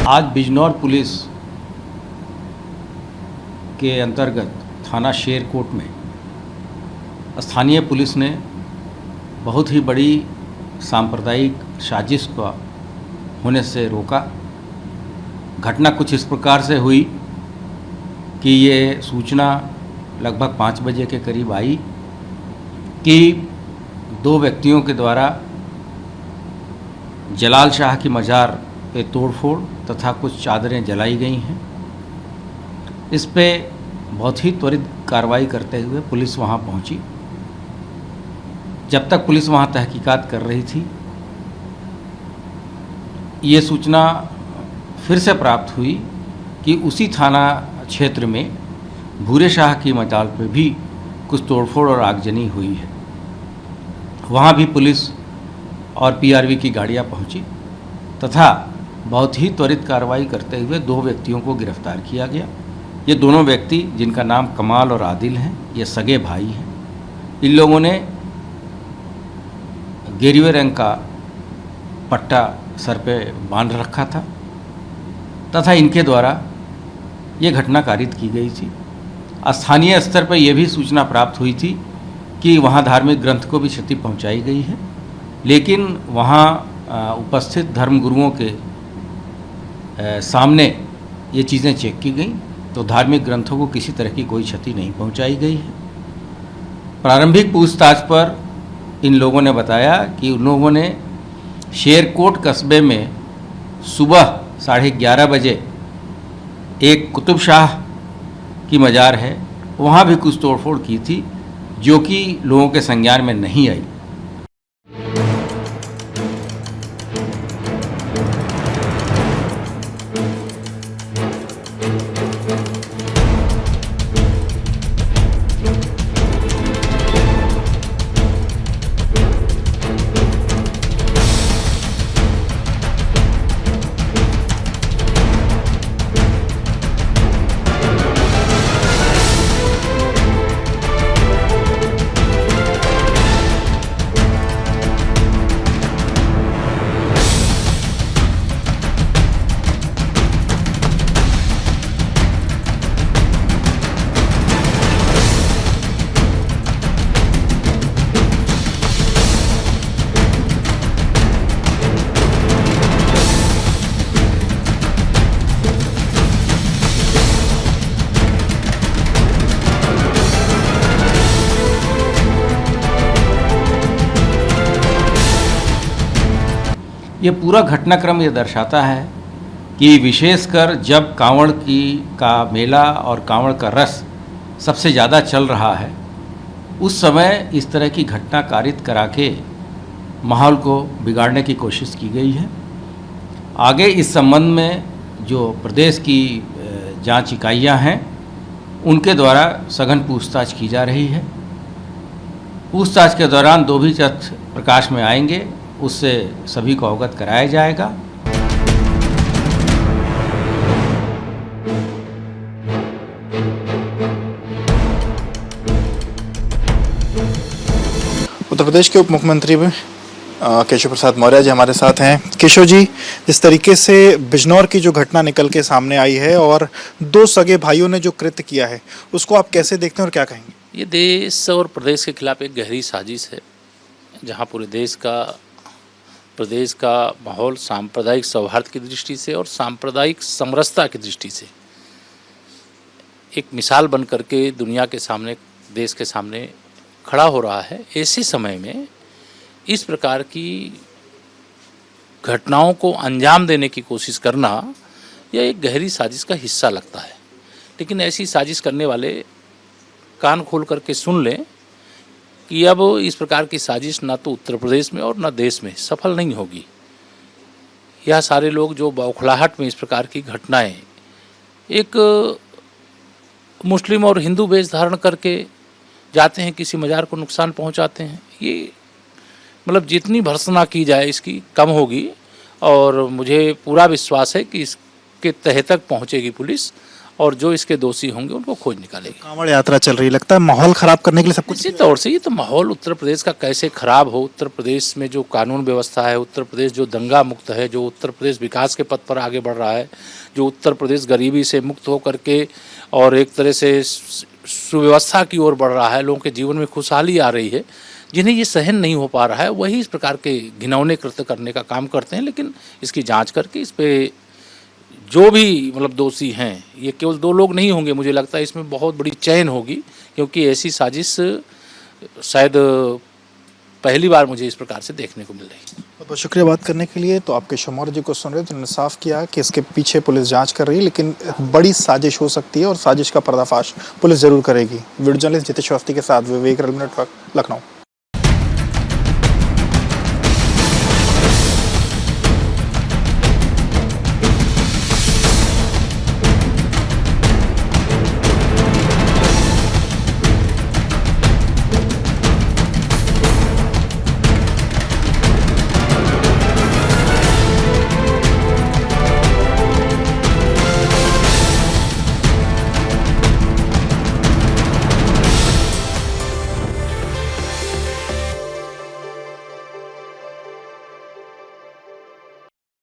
आज बिजनौर पुलिस के अंतर्गत थाना शेरकोट में स्थानीय पुलिस ने बहुत ही बड़ी सांप्रदायिक साजिश का होने से रोका। घटना कुछ इस प्रकार से हुई कि ये सूचना लगभग 5 बजे के करीब आई कि 2 व्यक्तियों के द्वारा जलाल शाह की मज़ार पे तोड़फोड़ तथा कुछ चादरें जलाई गई हैं। इस पे बहुत ही त्वरित कार्रवाई करते हुए पुलिस वहाँ पहुँची। जब तक पुलिस वहाँ तहकीकात कर रही थी, ये सूचना फिर से प्राप्त हुई कि उसी थाना क्षेत्र में भूरे शाह की मजाल पे भी कुछ तोड़फोड़ और आगजनी हुई है। वहाँ भी पुलिस और पीआरवी की गाड़ियाँ पहुँची तथा बहुत ही त्वरित कार्रवाई करते हुए 2 व्यक्तियों को गिरफ्तार किया गया। ये दोनों व्यक्ति, जिनका नाम कमाल और आदिल हैं, ये सगे भाई हैं। इन लोगों ने गेरुए रंग का पट्टा सर पे बांध रखा था तथा इनके द्वारा ये घटना कारित की गई थी। स्थानीय स्तर पर यह भी सूचना प्राप्त हुई थी कि वहाँ धार्मिक ग्रंथ को भी क्षति पहुँचाई गई है, लेकिन वहाँ उपस्थित धर्मगुरुओं के सामने ये चीज़ें चेक की गई तो धार्मिक ग्रंथों को किसी तरह की कोई क्षति नहीं पहुँचाई गई है। प्रारंभिक पूछताछ पर इन लोगों ने बताया कि उन लोगों ने शेरकोट कस्बे में सुबह 11:30 बजे एक कुतुब शाह की मज़ार है, वहाँ भी कुछ तोड़फोड़ की थी जो कि लोगों के संज्ञान में नहीं आई। ये पूरा घटनाक्रम ये दर्शाता है कि विशेषकर जब कांवड़ का मेला और कांवड़ का रस सबसे ज़्यादा चल रहा है, उस समय इस तरह की घटना कारित करा के माहौल को बिगाड़ने की कोशिश की गई है। आगे इस संबंध में जो प्रदेश की जांच इकाइयां हैं, उनके द्वारा सघन पूछताछ की जा रही है। पूछताछ के दौरान 2 भी तथ्य प्रकाश में आएंगे, उससे सभी को अवगत कराया जाएगा। उत्तर प्रदेश के उप मुख्यमंत्री केशव प्रसाद मौर्य जी हमारे साथ हैं। केशव जी, जिस तरीके से बिजनौर की जो घटना निकल के सामने आई है और 2 सगे भाइयों ने जो कृत्य किया है, उसको आप कैसे देखते हैं और क्या कहेंगे? ये देश और प्रदेश के खिलाफ एक गहरी साजिश है, जहाँ पूरे प्रदेश का माहौल सांप्रदायिक सौहार्द की दृष्टि से और सांप्रदायिक समरसता की दृष्टि से एक मिसाल बन करके दुनिया के सामने, देश के सामने खड़ा हो रहा है। ऐसे समय में इस प्रकार की घटनाओं को अंजाम देने की कोशिश करना यह एक गहरी साजिश का हिस्सा लगता है। लेकिन ऐसी साजिश करने वाले कान खोल करके सुन लें कि अब इस प्रकार की साजिश ना तो उत्तर प्रदेश में और ना देश में सफल नहीं होगी। यह सारे लोग जो बौखलाहट में इस प्रकार की घटनाएं एक मुस्लिम और हिंदू वेश धारण करके जाते हैं, किसी मज़ार को नुकसान पहुंचाते हैं, ये मतलब जितनी भर्त्सना की जाए इसकी कम होगी। और मुझे पूरा विश्वास है कि इसके तह तक पहुंचेगी पुलिस और जो इसके दोषी होंगे उनको खोज निकालेगी। कांवड़ यात्रा चल रही है, लगता है माहौल खराब करने के लिए सब कुछ। निश्चित तौर से ये तो माहौल उत्तर प्रदेश का कैसे खराब हो, उत्तर प्रदेश में जो कानून व्यवस्था है, उत्तर प्रदेश जो दंगा मुक्त है, जो उत्तर प्रदेश विकास के पथ पर आगे बढ़ रहा है, जो उत्तर प्रदेश गरीबी से मुक्त हो करके और एक तरह से सुव्यवस्था की ओर बढ़ रहा है, लोगों के जीवन में खुशहाली आ रही है, जिन्हें ये सहन नहीं हो पा रहा है वही इस प्रकार के घिनौने कृत्य करने का काम करते हैं। लेकिन इसकी जांच करके इस पे जो भी मतलब दोषी हैं, ये केवल 2 लोग नहीं होंगे, मुझे लगता है इसमें बहुत बड़ी चैन होगी, क्योंकि ऐसी साजिश शायद पहली बार मुझे इस प्रकार से देखने को मिल रही है। बहुत बहुत शुक्रिया बात करने के लिए। तो आप केशव मौर्य जी को सुन रहे हो, तो उन्होंने साफ किया कि इसके पीछे पुलिस जांच कर रही है, लेकिन बड़ी साजिश हो सकती है और साजिश का पर्दाफाश पुलिस जरूर करेगी। वीडियो जर्नलिस्ट जितेश अवस्थी के साथ विवेक, नेटवर्क, लखनऊ।